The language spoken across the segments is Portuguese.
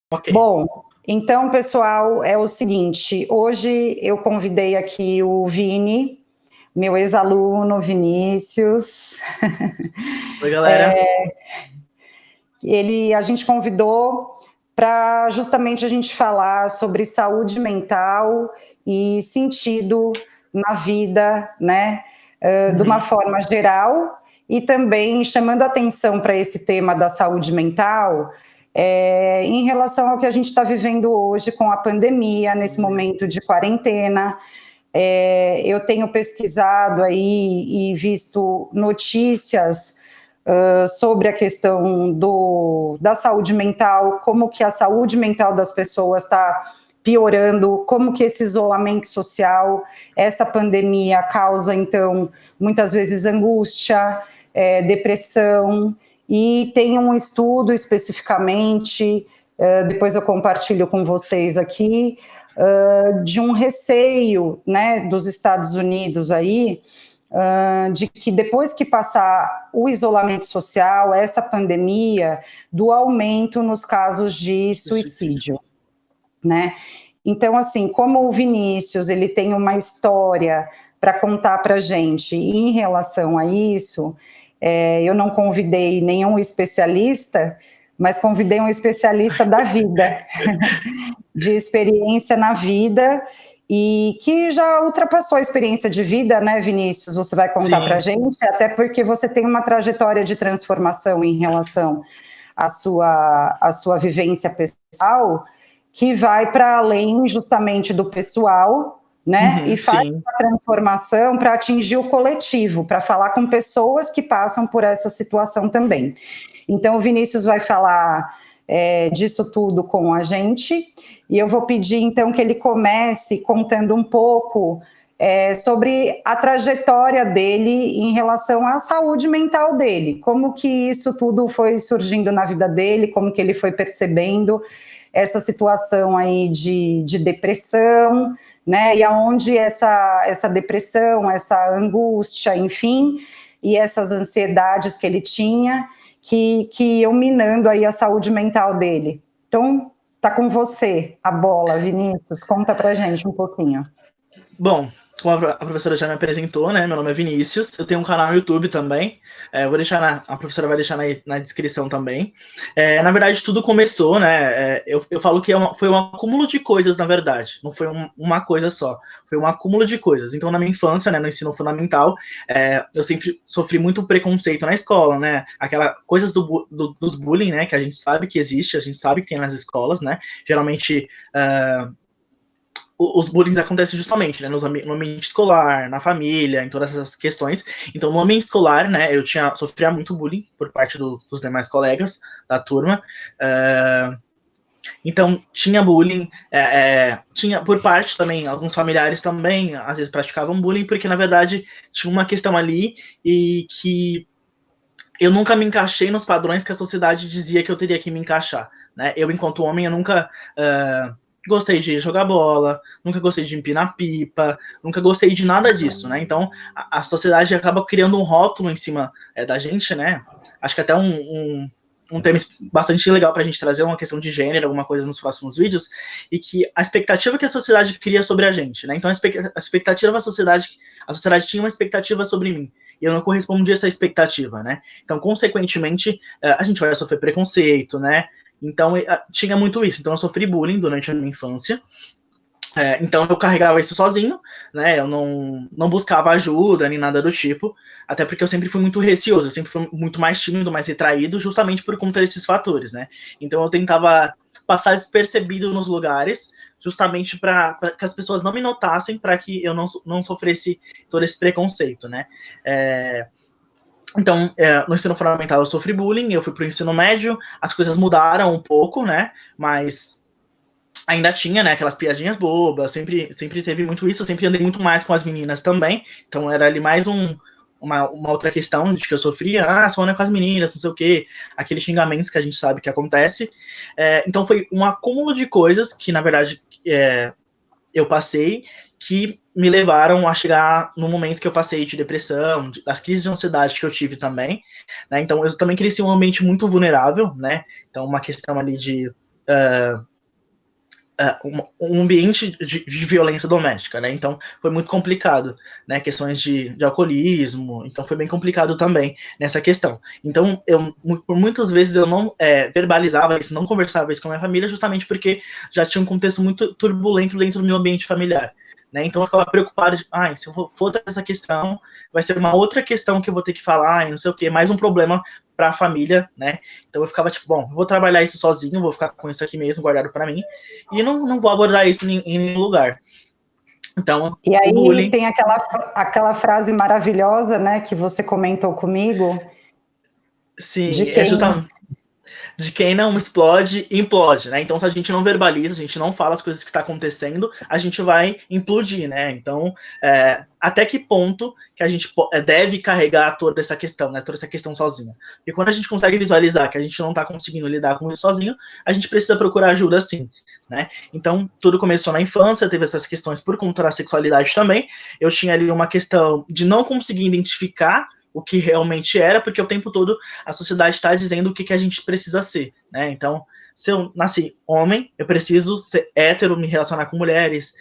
Ok. Bom, então, pessoal, é o seguinte, hoje eu convidei aqui o Vini, meu ex-aluno Vinícius. Oi, galera. A gente convidou para justamente a gente falar sobre saúde mental e sentido na vida, né, de uma forma geral, e também chamando atenção para esse tema da saúde mental, em relação ao que a gente está vivendo hoje com a pandemia, nesse momento de quarentena. Eu tenho pesquisado aí e visto notícias sobre a questão da saúde mental, como que a saúde mental das pessoas está piorando, como que esse isolamento social, essa pandemia causa, então, muitas vezes angústia, depressão, e tem um estudo especificamente, depois eu compartilho com vocês aqui, de um receio, né, dos Estados Unidos aí, de que depois que passar o isolamento social, essa pandemia, do aumento nos casos de suicídio, né? Então, assim, como o Vinícius, ele tem uma história para contar para a gente em relação a isso, eu não convidei nenhum especialista, mas convidei um especialista da vida, de experiência na vida, e que já ultrapassou a experiência de vida, né, Vinícius? Você vai contar para a gente, até porque você tem uma trajetória de transformação em relação à sua vivência pessoal, que vai para além justamente do pessoal, né, e faz uma transformação para atingir o coletivo, para falar com pessoas que passam por essa situação também. Então, o Vinícius vai falar disso tudo com a gente, e eu vou pedir, então, que ele comece contando um pouco sobre a trajetória dele em relação à saúde mental dele, como que isso tudo foi surgindo na vida dele, como que ele foi percebendo essa situação aí de depressão, né, e aonde essa depressão, essa angústia, enfim, e essas ansiedades que ele tinha, que iam minando aí a saúde mental dele. Então, tá com você a bola, Vinícius, conta pra gente um pouquinho. Bom, como a professora já me apresentou, né, meu nome é Vinícius, eu tenho um canal no YouTube também, vou deixar a professora vai deixar na descrição também. Na verdade, tudo começou, né, eu falo que foi um acúmulo de coisas, na verdade, não foi uma coisa só, foi um acúmulo de coisas. Então, na minha infância, né, no ensino fundamental, eu sempre sofri muito preconceito na escola, né, coisas dos bullying, né, que a gente sabe que existe, a gente sabe que tem nas escolas, né, geralmente os bullying acontecem justamente, né, no ambiente escolar, na família, em todas essas questões. Então, no ambiente escolar, né, eu sofria muito bullying por parte dos demais colegas da turma. Então, tinha bullying, tinha por parte também, alguns familiares também, às vezes praticavam bullying, porque, na verdade, tinha uma questão ali e que eu nunca me encaixei nos padrões que a sociedade dizia que eu teria que me encaixar, né? Eu, enquanto homem, eu nunca gostei de jogar bola, nunca gostei de empinar pipa, nunca gostei de nada disso, né? Então, a sociedade acaba criando um rótulo em cima da gente, né? Acho que até um tema bastante legal para a gente trazer uma questão de gênero, alguma coisa nos próximos vídeos, e que a expectativa que a sociedade cria sobre a gente, né? Então, a expectativa da sociedade, a sociedade tinha uma expectativa sobre mim, e eu não correspondi a essa expectativa, né? Então, consequentemente, a gente vai sofrer preconceito, né? Então, tinha muito isso. Então, eu sofri bullying durante a minha infância. Então, eu carregava isso sozinho, né? Eu não buscava ajuda, nem nada do tipo, até porque eu sempre fui muito receoso, eu sempre fui muito mais tímido, mais retraído, justamente por conta desses fatores, né? Então, eu tentava passar despercebido nos lugares, justamente para que as pessoas não me notassem, para que eu não sofresse todo esse preconceito, né? Então, no ensino fundamental eu sofri bullying, eu fui pro ensino médio, as coisas mudaram um pouco, né, mas ainda tinha, né, aquelas piadinhas bobas, sempre teve muito isso, eu sempre andei muito mais com as meninas também, então era ali mais uma outra questão de que eu sofria, só anda com as meninas, não sei o quê, aqueles xingamentos que a gente sabe que acontece. Então foi um acúmulo de coisas que, na verdade, eu passei, que me levaram a chegar no momento que eu passei de depressão, das crises de ansiedade que eu tive também, né? Então, eu também cresci em um ambiente muito vulnerável, né? Então, uma questão ali de um ambiente de violência doméstica, né? Então foi muito complicado, né? Questões de alcoolismo, então foi bem complicado também nessa questão. Então por muitas vezes eu não verbalizava isso, não conversava isso com a minha família, justamente porque já tinha um contexto muito turbulento dentro do meu ambiente familiar. Né? Então eu ficava preocupado de, se eu for ter essa questão, vai ser uma outra questão que eu vou ter que falar, e não sei o quê, mais um problema para a família, né? Então eu ficava tipo, bom, eu vou trabalhar isso sozinho, vou ficar com isso aqui mesmo guardado para mim, e não vou abordar isso em nenhum lugar. Então, e aí o bullying... tem aquela frase maravilhosa, né, que você comentou comigo. Sim, de quem... justamente... De quem não explode, implode, né? Então, se a gente não verbaliza, a gente não fala as coisas que está acontecendo, a gente vai implodir, né? Então, até que ponto que a gente deve carregar toda essa questão, né? Toda essa questão sozinha. E quando a gente consegue visualizar que a gente não está conseguindo lidar com isso sozinho, a gente precisa procurar ajuda sim, né? Então, tudo começou na infância, teve essas questões por conta da sexualidade também. Eu tinha ali uma questão de não conseguir identificar o que realmente era, porque o tempo todo a sociedade está dizendo o que a gente precisa ser, né? Então, se eu nasci homem, eu preciso ser hétero, me relacionar com mulheres,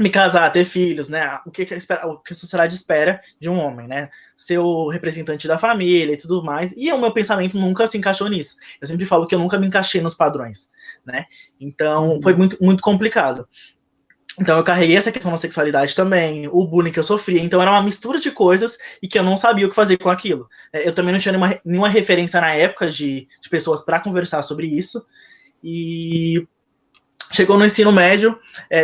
me casar, ter filhos, né? O que a sociedade espera de um homem, né? Ser o representante da família e tudo mais. E o meu pensamento nunca se encaixou nisso. Eu sempre falo que eu nunca me encaixei nos padrões, né? Então, foi muito, muito complicado. Então eu carreguei essa questão da sexualidade também, o bullying que eu sofria, então era uma mistura de coisas e que eu não sabia o que fazer com aquilo. Eu também não tinha nenhuma referência na época de pessoas para conversar sobre isso, e chegou no ensino médio,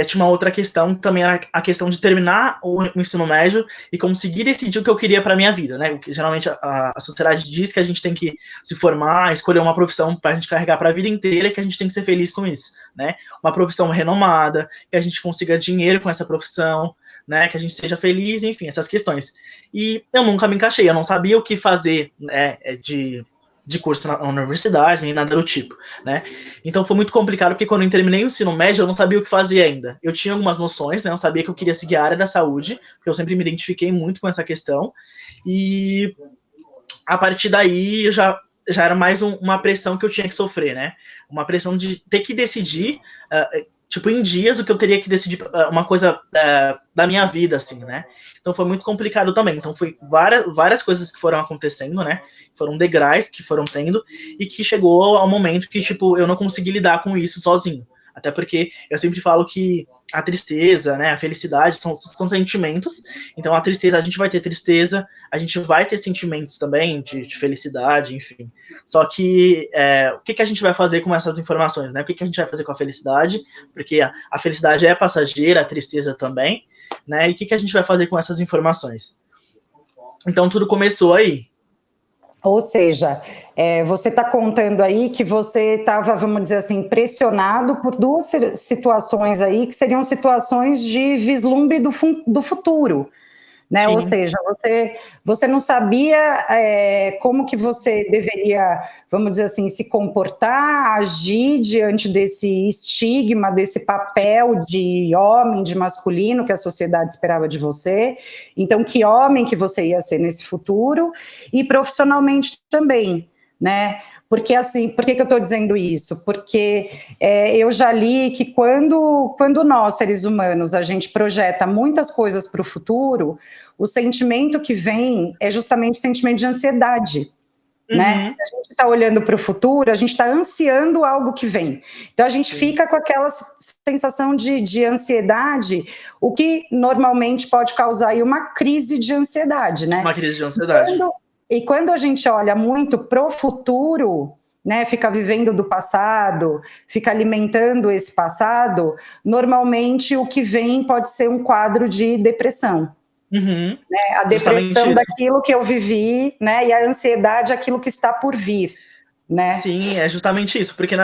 tinha uma outra questão, que também era a questão de terminar o ensino médio e conseguir decidir o que eu queria para minha vida, né? O que geralmente a sociedade diz que a gente tem que se formar, escolher uma profissão para a gente carregar para a vida inteira e que a gente tem que ser feliz com isso, né? Uma profissão renomada, que a gente consiga dinheiro com essa profissão, né? Que a gente seja feliz, enfim, essas questões. E eu nunca me encaixei, eu não sabia o que fazer, né? De curso na universidade, nem nada do tipo, né? Então foi muito complicado, porque quando eu terminei o ensino médio, eu não sabia o que fazer ainda. Eu tinha algumas noções, né? Eu sabia que eu queria seguir a área da saúde, porque eu sempre me identifiquei muito com essa questão, e a partir daí eu já era mais uma pressão que eu tinha que sofrer, né? Uma pressão de ter que decidir, tipo, em dias, o que eu teria que decidir, uma coisa da minha vida, assim, né? Então foi muito complicado também. Então foi várias coisas que foram acontecendo, né? Foram degraus que foram tendo, e que chegou ao momento que, tipo, eu não consegui lidar com isso sozinho. Até porque eu sempre falo que a tristeza, né, a felicidade são sentimentos. Então a tristeza, a gente vai ter tristeza, a gente vai ter sentimentos também de felicidade, enfim. Só que o que a gente vai fazer com essas informações, né? O que a gente vai fazer com a felicidade? Porque a felicidade é passageira, a tristeza também, né? E o que a gente vai fazer com essas informações? Então tudo começou aí. Ou seja, você está contando aí que você estava, vamos dizer assim, pressionado por duas situações aí, que seriam situações de vislumbre do futuro, né? Sim. Ou seja, você não sabia como que você deveria, vamos dizer assim, se comportar, agir diante desse estigma, desse papel de homem, de masculino que a sociedade esperava de você. Então, que homem que você ia ser nesse futuro, e profissionalmente também, né? Porque, assim, por que eu estou dizendo isso? Porque eu já li que quando nós, seres humanos, a gente projeta muitas coisas para o futuro, o sentimento que vem é justamente o sentimento de ansiedade. Né? Se a gente está olhando para o futuro, a gente está ansiando algo que vem. Então, a gente fica com aquela sensação de ansiedade, o que normalmente pode causar aí uma crise de ansiedade, né? Uma crise de ansiedade. E quando a gente olha muito para o futuro, né, fica vivendo do passado, fica alimentando esse passado, normalmente o que vem pode ser um quadro de depressão. Né? A depressão daquilo que eu vivi, né, e a ansiedade aquilo que está por vir. Né? Sim, é justamente isso, porque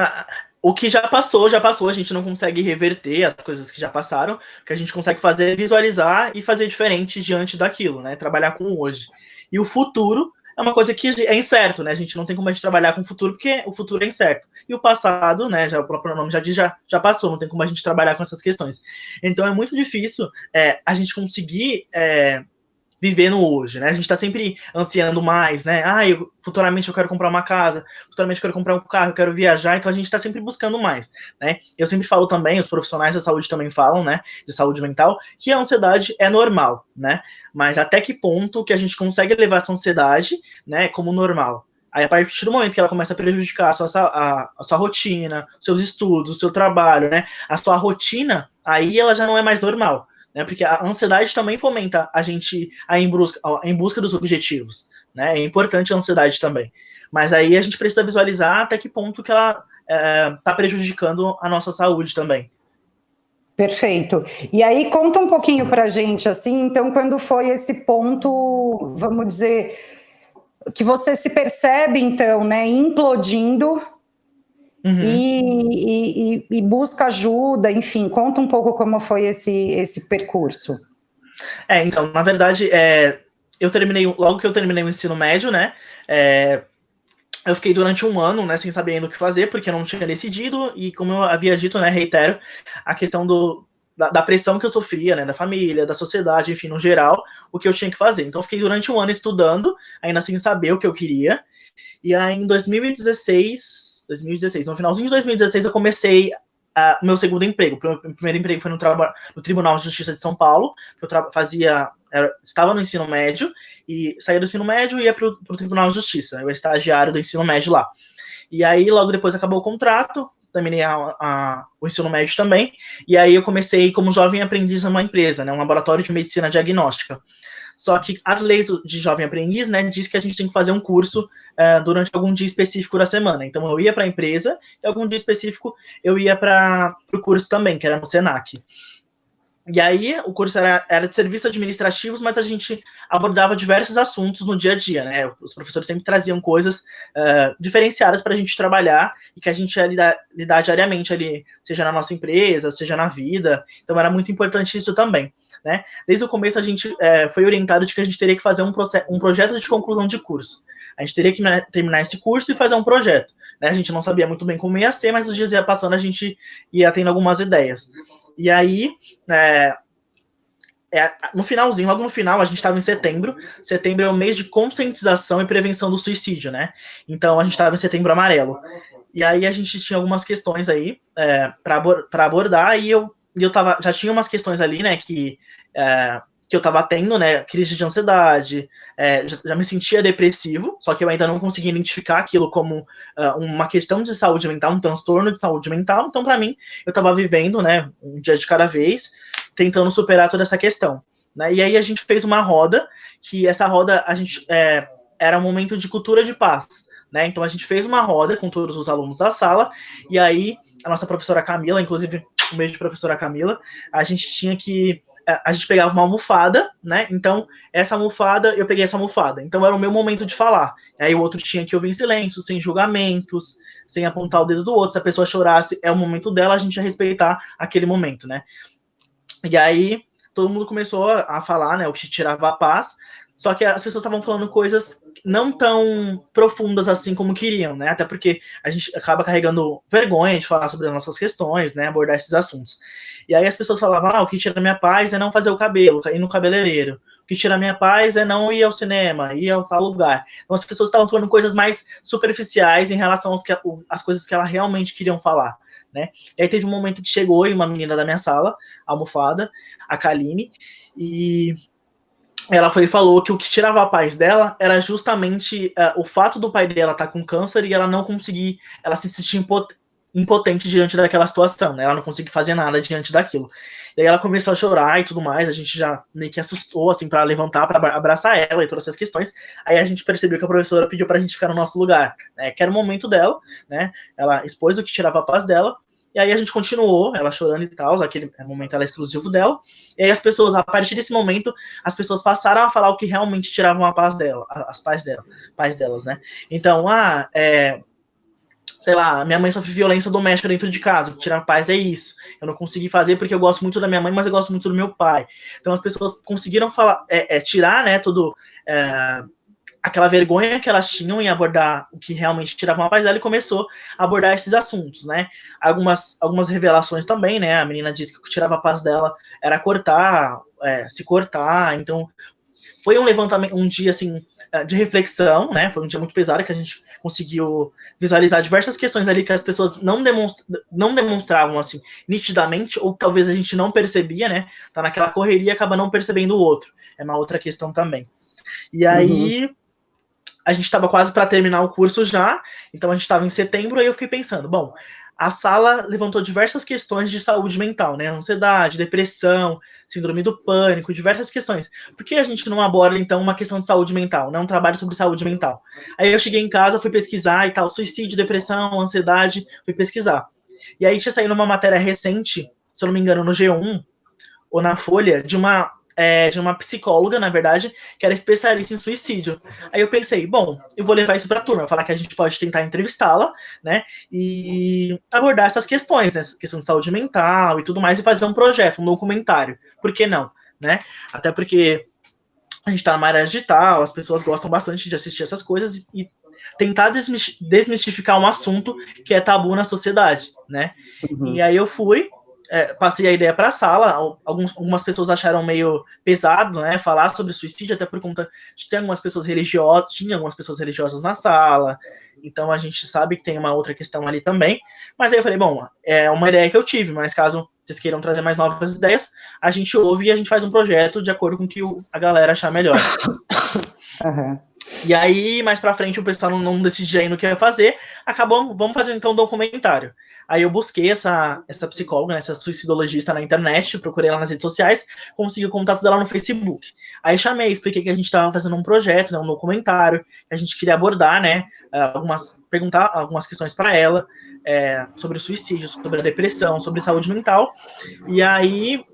o que já passou, a gente não consegue reverter as coisas que já passaram, o que a gente consegue fazer é visualizar e fazer diferente diante daquilo, né? Trabalhar com o hoje. E o futuro é uma coisa que é incerto, né? A gente não tem como a gente trabalhar com o futuro, porque o futuro é incerto. E o passado, né? Já, o próprio nome já diz, já passou, não tem como a gente trabalhar com essas questões. Então é muito difícil a gente conseguir viver no hoje, né? A gente está sempre ansiando mais, né? Futuramente eu quero comprar uma casa, futuramente eu quero comprar um carro, eu quero viajar, então a gente está sempre buscando mais, né? Eu sempre falo também, os profissionais da saúde também falam, né, de saúde mental, que a ansiedade é normal, né? Mas até que ponto que a gente consegue levar essa ansiedade, né, como normal? Aí, a partir do momento que ela começa a prejudicar a sua rotina, seus estudos, o seu trabalho, né, a sua rotina, aí ela já não é mais normal, né, porque a ansiedade também fomenta a gente em busca dos objetivos, né, é importante a ansiedade também. Mas aí a gente precisa visualizar até que ponto que ela está prejudicando a nossa saúde também. Perfeito. E aí, conta um pouquinho para a gente, assim, então, quando foi esse ponto, vamos dizer, que você se percebe, então, né, implodindo e busca ajuda, enfim, conta um pouco como foi esse percurso. Então, na verdade, logo que eu terminei o ensino médio, né, eu fiquei durante um ano, né, sem saber ainda o que fazer, porque eu não tinha decidido, e como eu havia dito, né, reitero, a questão da pressão que eu sofria, né, da família, da sociedade, enfim, no geral, o que eu tinha que fazer. Então, eu fiquei durante um ano estudando, ainda sem saber o que eu queria, e aí em 2016, no finalzinho de 2016, eu comecei o meu segundo emprego. O primeiro emprego foi no Tribunal de Justiça de São Paulo, que eu estava no ensino médio, e saía do ensino médio e ia para o Tribunal de Justiça. Eu era estagiário do ensino médio lá. E aí, logo depois, acabou o contrato, terminei o ensino médio também, e aí eu comecei como jovem aprendiz numa empresa, né, um laboratório de medicina diagnóstica. Só que as leis de jovem aprendiz, né, diz que a gente tem que fazer um curso durante algum dia específico da semana. Então eu ia para a empresa e algum dia específico eu ia para o curso também, que era no Senac. E aí o curso era de serviços administrativos, mas a gente abordava diversos assuntos no dia a dia, né? Os professores sempre traziam coisas diferenciadas para a gente trabalhar e que a gente ia lidar diariamente ali, seja na nossa empresa, seja na vida. Então era muito importante isso também, né? Desde o começo a gente foi orientado de que a gente teria que fazer um projeto de conclusão de curso. A gente teria que terminar esse curso e fazer um projeto, né? A gente não sabia muito bem como ia ser, mas os dias ia passando, a gente ia tendo algumas ideias. E aí, no finalzinho, logo no final, a gente estava em setembro. Setembro é o mês de conscientização e prevenção do suicídio, né? Então a gente estava em setembro amarelo. E aí a gente tinha algumas questões aí para abordar, e eu já tinha umas questões ali, né, que eu estava tendo, né, crise de ansiedade, já me sentia depressivo, só que eu ainda não conseguia identificar aquilo como uma questão de saúde mental, um transtorno de saúde mental. Então, para mim, eu estava vivendo, né, um dia de cada vez, tentando superar toda essa questão, né? E aí a gente fez uma roda, que essa roda era um momento de cultura de paz, né? Então a gente fez uma roda com todos os alunos da sala, e aí a nossa professora Camila, inclusive um beijo de professora Camila, a gente pegava uma almofada, né? Então, eu peguei essa almofada. Então, era o meu momento de falar. Aí o outro tinha que ouvir em silêncio, sem julgamentos, sem apontar o dedo do outro. Se a pessoa chorasse, é o momento dela, a gente ia respeitar aquele momento, né? E aí, todo mundo começou a falar, né, o que tirava a paz, só que as pessoas estavam falando coisas não tão profundas assim como queriam, né, até porque a gente acaba carregando vergonha de falar sobre as nossas questões, né, abordar esses assuntos. E aí as pessoas falavam, o que tira a minha paz é não fazer o cabelo, ir no cabeleireiro. O que tira a minha paz é não ir ao cinema, ir ao tal lugar. Então as pessoas estavam falando coisas mais superficiais em relação às coisas que elas realmente queriam falar, né? E aí teve um momento que chegou uma menina da minha sala, almofada, a Kaline, e ela falou que o que tirava a paz dela era justamente o fato do pai dela estar com câncer e ela não conseguir, ela se sentir impotente diante daquela situação, né? Ela não conseguia fazer nada diante daquilo. E aí ela começou a chorar e tudo mais, a gente já meio que assustou, assim, para levantar, para abraçar ela e todas essas questões. Aí a gente percebeu que a professora pediu pra gente ficar no nosso lugar, né? Que era o momento dela, né? Ela expôs o que tirava a paz dela, e aí a gente continuou, ela chorando e tal, aquele momento era exclusivo dela. E aí as pessoas, a partir desse momento, as pessoas passaram a falar o que realmente tiravam a paz dela, as paz delas, né? Então, sei lá, minha mãe sofre violência doméstica dentro de casa, tirar a paz é isso. Eu não consegui fazer porque eu gosto muito da minha mãe, mas eu gosto muito do meu pai. Então as pessoas conseguiram tirar, né, aquela vergonha que elas tinham em abordar o que realmente tirava a paz dela e começou a abordar esses assuntos, né? Algumas revelações também, né? A menina disse que o que tirava a paz dela era se cortar, então foi um levantamento, um dia assim de reflexão, né? Foi um dia muito pesado que a gente conseguiu visualizar diversas questões ali que as pessoas não demonstravam assim nitidamente, ou talvez a gente não percebia, né? Tá naquela correria e acaba não percebendo o outro. É uma outra questão também. E aí a gente estava quase para terminar o curso já, então a gente estava em setembro, aí eu fiquei pensando, bom, a sala levantou diversas questões de saúde mental, né? Ansiedade, depressão, síndrome do pânico, diversas questões. Por que a gente não aborda, então, uma questão de saúde mental, né? Um trabalho sobre saúde mental? Aí eu cheguei em casa, fui pesquisar e tal, suicídio, depressão, ansiedade, fui pesquisar. E aí tinha saído uma matéria recente, se eu não me engano, no G1 ou na Folha, de uma psicóloga, na verdade, que era especialista em suicídio. Aí eu pensei, bom, eu vou levar isso para a turma, falar que a gente pode tentar entrevistá-la, né, e abordar essas questões, né, questão de saúde mental e tudo mais, e fazer um projeto, um documentário. Por que não, né? Até porque a gente está na área digital, as pessoas gostam bastante de assistir essas coisas e tentar desmistificar um assunto que é tabu na sociedade, né? E aí eu fui, passei a ideia para a sala, algumas pessoas acharam meio pesado, né, falar sobre suicídio, até por conta de ter algumas pessoas religiosas, tinha algumas pessoas religiosas na sala, então a gente sabe que tem uma outra questão ali também, mas aí eu falei, bom, é uma ideia que eu tive, mas caso vocês queiram trazer mais novas ideias, a gente ouve e a gente faz um projeto de acordo com o que a galera achar melhor. E aí, mais pra frente, o pessoal não decidia ainda o que ia fazer, vamos fazer então um documentário. Aí eu busquei essa psicóloga, essa suicidologista na internet, procurei ela nas redes sociais, consegui o contato dela no Facebook. Aí chamei, expliquei que a gente estava fazendo um projeto, né, um documentário, que a gente queria abordar, né, perguntar algumas questões para ela, sobre o suicídio, sobre a depressão, sobre saúde mental. E aí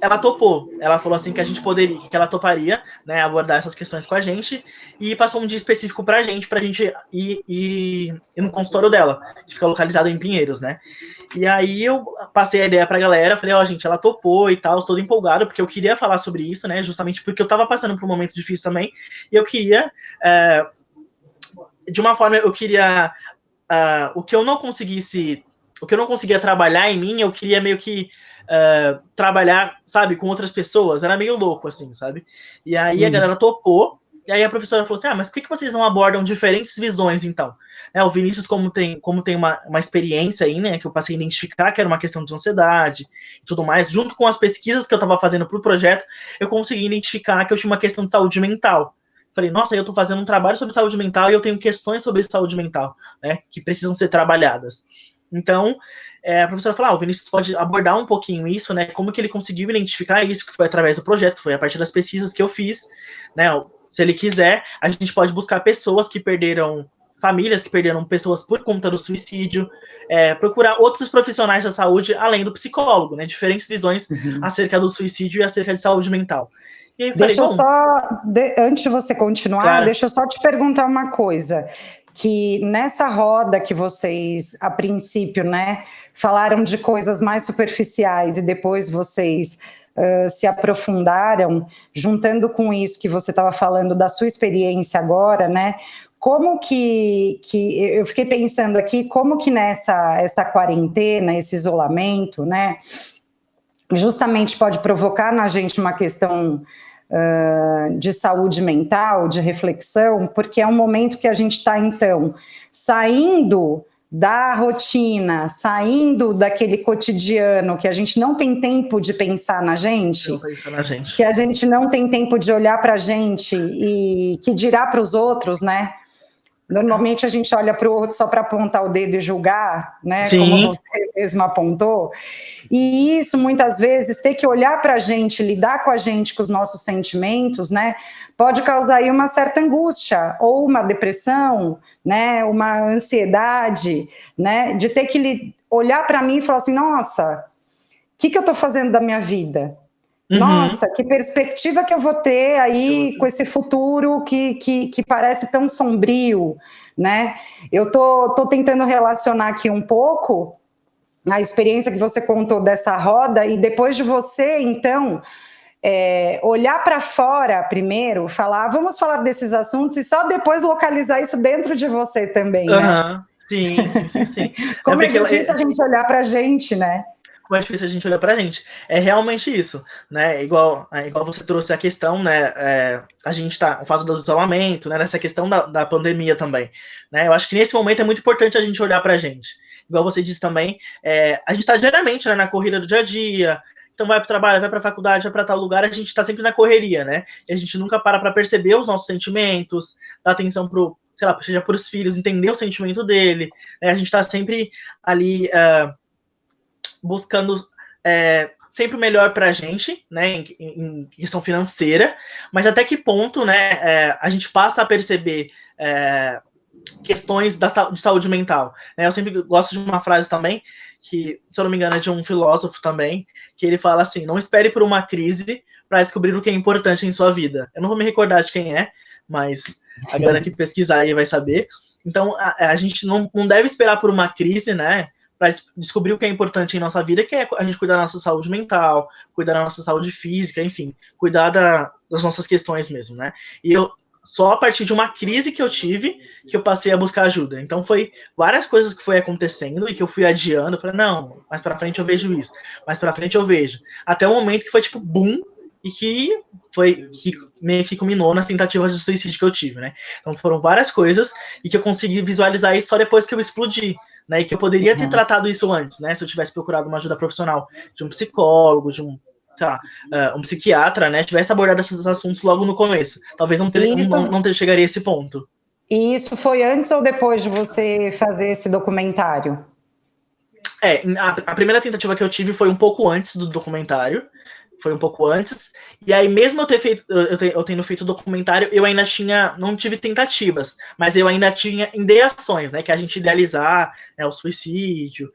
ela topou, ela falou assim que a gente poderia, que ela toparia, né, abordar essas questões com a gente, e passou um dia específico pra gente ir no consultório dela, que fica localizado em Pinheiros, né. E aí eu passei a ideia pra galera, falei, ó, gente, ela topou e tal, todo empolgado, porque eu queria falar sobre isso, né, justamente porque eu tava passando por um momento difícil também, e eu queria, de uma forma, eu queria, o que eu não conseguia trabalhar em mim, eu queria meio que trabalhar, sabe, com outras pessoas, era meio louco, assim, sabe? E aí a galera topou, e aí a professora falou assim, mas por que vocês não abordam diferentes visões, então? O Vinícius, como tem uma experiência aí, né, que eu passei a identificar que era uma questão de ansiedade e tudo mais, junto com as pesquisas que eu estava fazendo pro projeto, eu consegui identificar que eu tinha uma questão de saúde mental. Falei, nossa, eu tô fazendo um trabalho sobre saúde mental e eu tenho questões sobre saúde mental, né, que precisam ser trabalhadas. Então, a professora falou, o Vinícius pode abordar um pouquinho isso, né, como que ele conseguiu identificar isso, que foi através do projeto, foi a partir das pesquisas que eu fiz, né, se ele quiser, a gente pode buscar pessoas que perderam, famílias que perderam pessoas por conta do suicídio, procurar outros profissionais da saúde, além do psicólogo, né, diferentes visões acerca do suicídio e acerca de saúde mental. E aí eu falei, antes de você continuar, claro, deixa eu só te perguntar uma coisa, que nessa roda que vocês, a princípio, né, falaram de coisas mais superficiais e depois vocês se aprofundaram, juntando com isso que você estava falando da sua experiência agora, né, como que eu fiquei pensando aqui, como que essa quarentena, esse isolamento, né, justamente pode provocar na gente uma questão de saúde mental, de reflexão, porque é um momento que a gente está, então, saindo da rotina, saindo daquele cotidiano, que a gente não tem tempo de pensar na gente, que a gente não tem tempo de olhar para a gente e que dirá para os outros, né? Normalmente a gente olha para o outro só para apontar o dedo e julgar, né? Sim. Como você mesmo apontou. E isso, muitas vezes, ter que olhar para a gente, lidar com a gente, com os nossos sentimentos, né? Pode causar aí uma certa angústia, ou uma depressão, né? Uma ansiedade, né? De ter que olhar para mim e falar assim, nossa, o que eu estou fazendo da minha vida? Nossa, que perspectiva que eu vou ter aí com esse futuro que parece tão sombrio, né? Eu tô tentando relacionar aqui um pouco a experiência que você contou dessa roda e depois de você, então, olhar para fora primeiro, vamos falar desses assuntos e só depois localizar isso dentro de você também, né? Sim. Como é difícil a gente olhar para a gente, né? como é difícil a gente olhar pra gente. É realmente isso, né? Igual você trouxe a questão, né? A gente tá, o fato do isolamento, né? Nessa questão da pandemia também, né? Eu acho que nesse momento é muito importante a gente olhar pra gente. Igual você disse também, a gente tá diariamente, né, na corrida do dia a dia. Então vai para o trabalho, vai para a faculdade, vai para tal lugar, a gente está sempre na correria, né? E a gente nunca para perceber os nossos sentimentos, dar atenção pro, sei lá, seja para os filhos, entender o sentimento dele, né? A gente está sempre ali buscando sempre o melhor para a gente, né, em questão financeira, mas até que ponto, né, a gente passa a perceber questões de saúde mental. Né? Eu sempre gosto de uma frase também, que, se eu não me engano, é de um filósofo também, que ele fala assim, não espere por uma crise para descobrir o que é importante em sua vida. Eu não vou me recordar de quem é, mas a galera que pesquisar aí vai saber. Então, a gente não deve esperar por uma crise, né, para descobrir o que é importante em nossa vida, que é a gente cuidar da nossa saúde mental, cuidar da nossa saúde física, enfim, cuidar das nossas questões mesmo, né? E só a partir de uma crise que eu tive que eu passei a buscar ajuda. Então foi várias coisas que foi acontecendo e que eu fui adiando. Eu falei, não, mais pra frente eu vejo isso, mais pra frente eu vejo. Até o momento que foi tipo boom e que meio que culminou nas tentativas de suicídio que eu tive, né? Então foram várias coisas e que eu consegui visualizar isso só depois que eu explodi, né? E que eu poderia ter tratado isso antes, né? Se eu tivesse procurado uma ajuda profissional de um psicólogo, de um, sei lá, um psiquiatra, né, tivesse abordado esses assuntos logo no começo. Talvez não chegaria a esse ponto. E isso foi antes ou depois de você fazer esse documentário? A primeira tentativa que eu tive foi um pouco antes do documentário. Foi um pouco antes. E aí, mesmo eu tendo feito o documentário, eu ainda não tive tentativas, mas eu ainda tinha ideações, né? Que a gente idealizar, né, o suicídio,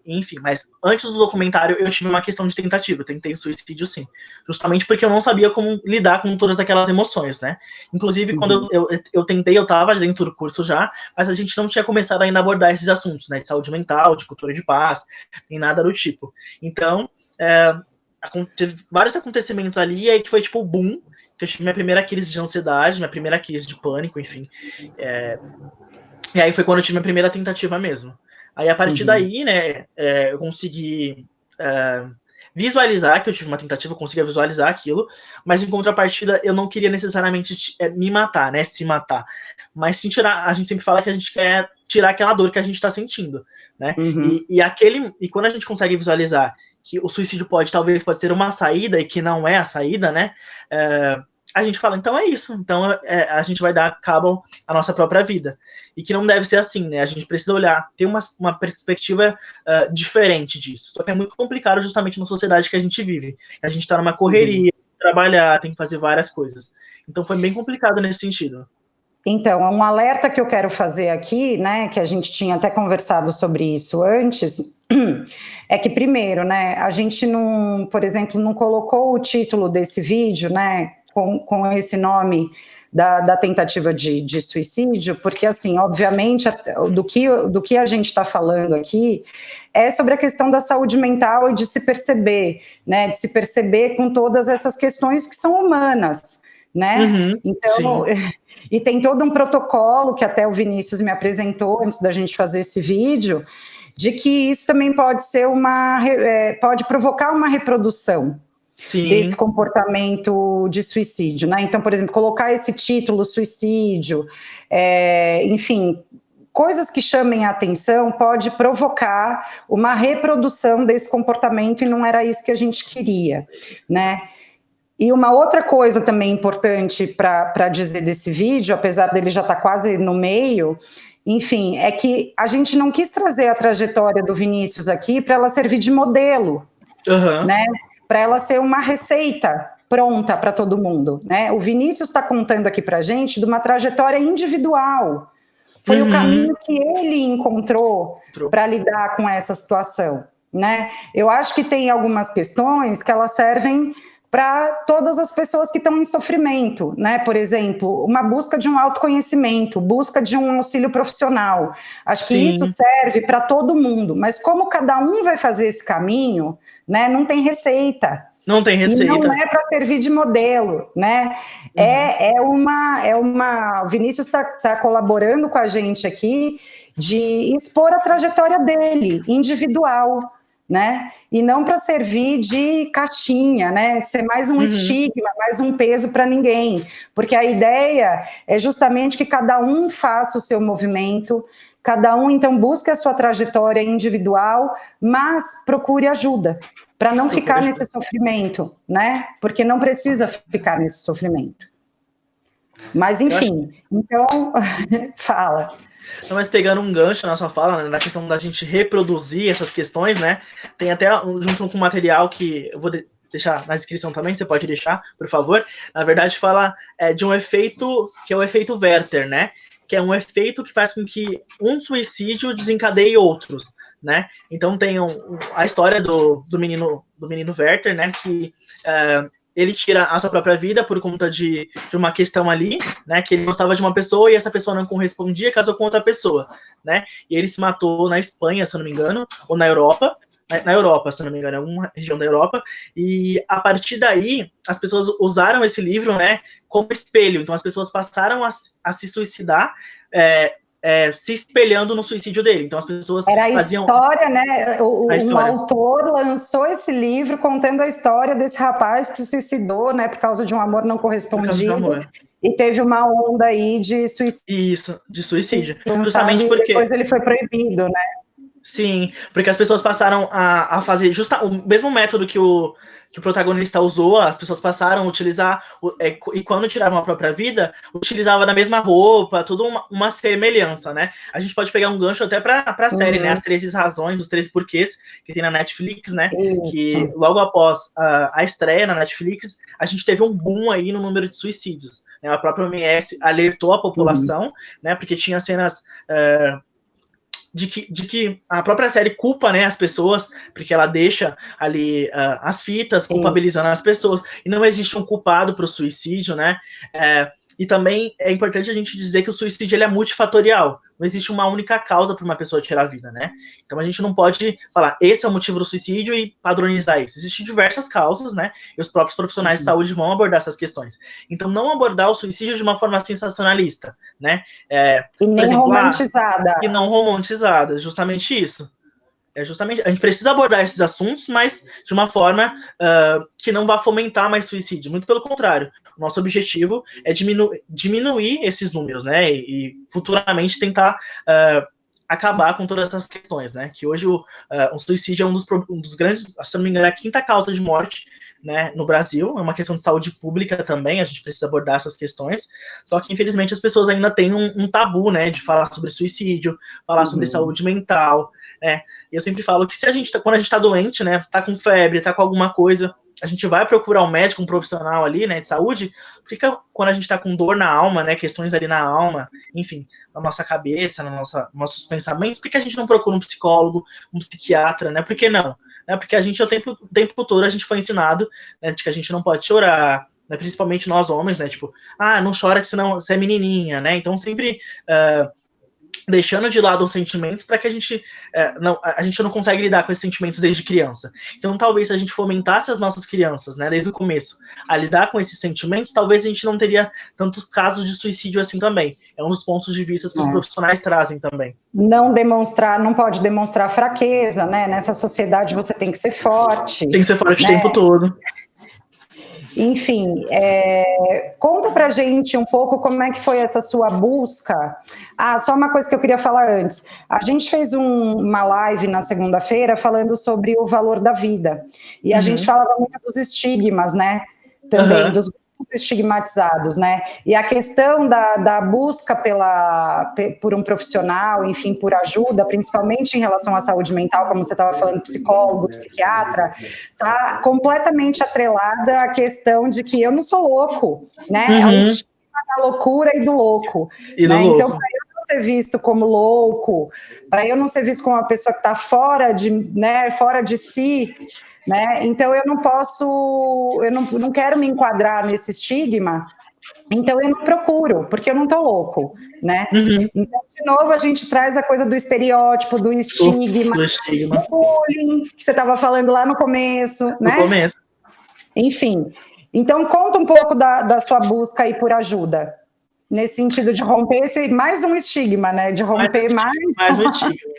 enfim. Mas antes do documentário, eu tive uma questão de tentativa. Eu tentei o suicídio, sim. Justamente porque eu não sabia como lidar com todas aquelas emoções, né? Inclusive, quando eu tentei, eu estava dentro do curso já, mas a gente não tinha começado ainda a abordar esses assuntos, né? De saúde mental, de cultura de paz, nem nada do tipo. Então, teve vários acontecimentos ali, e aí que foi tipo o boom, que eu tive minha primeira crise de ansiedade, minha primeira crise de pânico, enfim. E aí foi quando eu tive minha primeira tentativa mesmo. Aí a partir daí, né, eu consegui visualizar que eu tive uma tentativa, eu conseguia visualizar aquilo, mas em contrapartida eu não queria necessariamente me matar, né, se matar, mas sim tirar, a gente sempre fala que a gente quer tirar aquela dor que a gente tá sentindo, né, e quando a gente consegue visualizar que o suicídio pode ser uma saída e que não é a saída, né, a gente fala, então é isso, então a gente vai dar cabo à nossa própria vida, e que não deve ser assim, né, a gente precisa olhar, ter uma perspectiva diferente disso, só que é muito complicado justamente na sociedade que a gente vive, a gente tá numa correria, trabalhar, tem que fazer várias coisas, então foi bem complicado nesse sentido. Então, um alerta que eu quero fazer aqui, né, que a gente tinha até conversado sobre isso antes, é que primeiro, né, a gente não, por exemplo, não colocou o título desse vídeo, né, com esse nome da tentativa de suicídio, porque, assim, obviamente, do que a gente está falando aqui é sobre a questão da saúde mental e de se perceber, né, de se perceber com todas essas questões que são humanas, né, então... Sim. E tem todo um protocolo que até o Vinícius me apresentou antes da gente fazer esse vídeo, de que isso também pode ser pode provocar uma reprodução desse comportamento de suicídio, né? Então, por exemplo, colocar esse título, suicídio, enfim, coisas que chamem a atenção pode provocar uma reprodução desse comportamento e não era isso que a gente queria, né? E uma outra coisa também importante para dizer desse vídeo, apesar dele já estar quase no meio, enfim, é que a gente não quis trazer a trajetória do Vinícius aqui para ela servir de modelo, né? Para ela ser uma receita pronta para todo mundo, né? O Vinícius está contando aqui para a gente de uma trajetória individual. Foi o caminho que ele encontrou para lidar com essa situação, né? Eu acho que tem algumas questões que elas servem para todas as pessoas que estão em sofrimento, né? Por exemplo, uma busca de um autoconhecimento, busca de um auxílio profissional. Acho que isso serve para todo mundo, mas como cada um vai fazer esse caminho, né? Não tem receita. Não tem receita. E não é para servir de modelo, né? O Vinícius está colaborando com a gente aqui de expor a trajetória dele, individual, né? E não para servir de caixinha, né? Ser mais um estigma, mais um peso para ninguém. Porque a ideia é justamente que cada um faça o seu movimento, cada um, então, busque a sua trajetória individual, mas procure ajuda, para não ficar nesse sofrimento, né? Porque não precisa ficar nesse sofrimento. Mas, enfim, então, fala. Não, mas pegando um gancho na sua fala, né, na questão da gente reproduzir essas questões, né? Tem até, junto com o material que eu vou deixar na descrição também, você pode deixar, por favor. Na verdade, fala de um efeito, que é o efeito Werther, né? Que é um efeito que faz com que um suicídio desencadeie outros, né? Então tem a história do menino Werther, né? Que ele tira a sua própria vida por conta de uma questão ali, né? Que ele gostava de uma pessoa e essa pessoa não correspondia, casou com outra pessoa, né? E ele se matou na Espanha, se eu não me engano, ou na Europa. Na Europa, se não me engano, em alguma região da Europa, e a partir daí as pessoas usaram esse livro, né, como espelho. Então as pessoas passaram a se suicidar se espelhando no suicídio dele. Então as pessoas faziam... História, né? Um autor lançou esse livro contando a história desse rapaz que se suicidou, né, por causa de um amor não correspondido. E teve uma onda aí de suicídio. Isso, de suicídio. Justamente porque... depois ele foi proibido, né? Sim, porque as pessoas passaram a fazer o mesmo método que o protagonista usou, as pessoas passaram a utilizar, e quando tiravam a própria vida, utilizava da mesma roupa, tudo uma semelhança, né? A gente pode pegar um gancho até para a série, né? As 13 razões, os 13 porquês, que tem na Netflix, né? Isso. Que logo após a estreia na Netflix, a gente teve um boom aí no número de suicídios, né? A própria OMS alertou a população, né? Porque tinha cenas... De que a própria série culpa, né, as pessoas, porque ela deixa ali as fitas culpabilizando as pessoas, e não existe um culpado para o suicídio, né? E também é importante a gente dizer que o suicídio ele é multifatorial, não existe uma única causa para uma pessoa tirar a vida, né? Então a gente não pode falar, esse é o motivo do suicídio e padronizar isso. Existem diversas causas, né? E os próprios profissionais de saúde vão abordar essas questões. Então não abordar o suicídio de uma forma sensacionalista, né? E nem exemplo, romantizada. E não romantizada, justamente isso. A gente precisa abordar esses assuntos, mas de uma forma que não vá fomentar mais suicídio. Muito pelo contrário. O nosso objetivo é diminuir esses números, né? E futuramente tentar acabar com todas essas questões, né? Que hoje o suicídio é um dos grandes, se não me engano, é a 5ª causa de morte, né, no Brasil. É uma questão de saúde pública também, a gente precisa abordar essas questões, só que infelizmente as pessoas ainda têm um tabu, né, de falar sobre suicídio, falar sobre saúde mental, né, e eu sempre falo que quando a gente tá doente, né, tá com febre, tá com alguma coisa, a gente vai procurar um médico, um profissional ali, né, de saúde, porque quando a gente tá com dor na alma, né, questões ali na alma, enfim, na nossa cabeça, nossos pensamentos, por que a gente não procura um psicólogo, um psiquiatra, né, por que não? Né, porque a gente, o tempo todo, a gente foi ensinado, né, de que a gente não pode chorar, né, principalmente nós homens, né, tipo, não chora que senão você é menininha, né, então sempre deixando de lado os sentimentos para que a gente não consegue lidar com esses sentimentos desde criança. Então, talvez se a gente fomentasse as nossas crianças, né, desde o começo, a lidar com esses sentimentos, talvez a gente não teria tantos casos de suicídio assim também. É um dos pontos de vista que os profissionais trazem também. Não pode demonstrar fraqueza, né? Nessa sociedade você tem que ser forte. Tem que ser forte, né, o tempo todo. Enfim, conta pra gente um pouco como é que foi essa sua busca. Só uma coisa que eu queria falar antes. A gente fez uma live na segunda-feira falando sobre o valor da vida. E a gente falava muito dos estigmas, né? Também, dos estigmatizados, né? E a questão da busca por um profissional, enfim, por ajuda, principalmente em relação à saúde mental, como você estava falando, psicólogo, psiquiatra, tá completamente atrelada à questão de que eu não sou louco, né? É um estigma da loucura e do louco. Né? Então, para eu não ser visto como louco, para eu não ser visto como uma pessoa que está fora de si, né? Então eu não quero me enquadrar nesse estigma, então eu não procuro, porque eu não estou louco, né? Então, de novo, a gente traz a coisa do estereótipo, do estigma, do bullying, que você estava falando lá no começo, né? No começo. Enfim, então conta um pouco da sua busca aí por ajuda, nesse sentido de romper mais um estigma, né? De romper mais um estigma.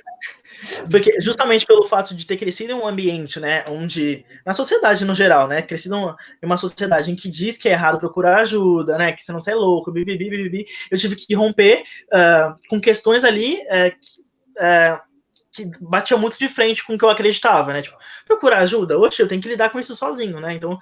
Porque justamente pelo fato de ter crescido em um ambiente, né, onde, na sociedade no geral, né, crescido em uma sociedade em que diz que é errado procurar ajuda, né, que você não sai louco, bibibi, bibibi, eu tive que romper com questões ali que batia muito de frente com o que eu acreditava, né? Tipo, procurar ajuda, oxe, eu tenho que lidar com isso sozinho, né? Então,